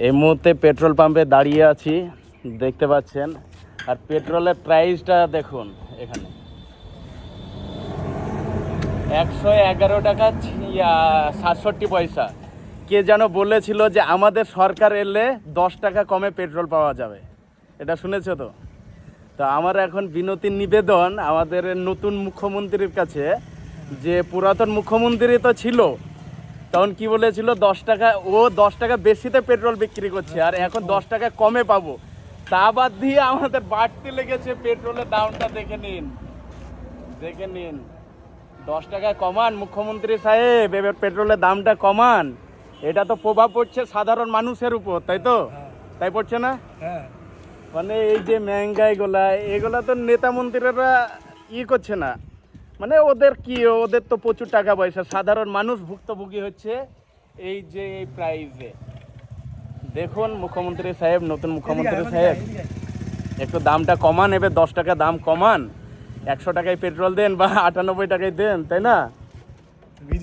এই মুহূর্তে পেট্রোল পাম্পে দাঁড়িয়ে আছি, দেখতে পাচ্ছেন। আর পেট্রোলের প্রাইসটা দেখুন, এখানে 111 টাকা 67 পয়সা। কে যেন বলেছিল যে আমাদের সরকার এলে 10 টাকা কমে পেট্রোল পাওয়া যাবে, এটা শুনেছো তো? তো আমার এখন বিনতির নিবেদন আমাদের নতুন মুখ্যমন্ত্রীর কাছে, যে পুরাতন মুখ্যমন্ত্রী তো ছিল, তখন কি বলেছিল 10 টাকা, ও 10 টাকা বেশিতে পেট্রোল বিক্রি করছে, আর এখন 10 টাকা কমে পাবো। তা বাদ দিয়ে আমাদের বাড়তে লেগেছে পেট্রোলের দামটা। দেখে নিন, 10 টাকা কমান মুখ্যমন্ত্রী সাহেব, এবার পেট্রোলের দামটা কমান। এটা তো প্রভাব পড়ছে সাধারণ মানুষের উপর, তাই তো? তাই পড়ছে না? মানে এই যে মহঙ্গাইগুলা, এগুলা তো নেতা মন্ত্রীরা করছে না। মানে ওদের তো প্রচুর টাকা পয়সা, সাধারণ মানুষ ভুক্তভোগী হচ্ছে এই যে এই প্রাইসে। দেখুন মুখ্যমন্ত্রী সাহেব, নতুন মুখ্যমন্ত্রী সাহেব, একটু দামটা কমান, এবার 10 টাকা দাম কমান, 100 টাকায় পেট্রোল দেন বা 98 টাকায় দেন, তাই না?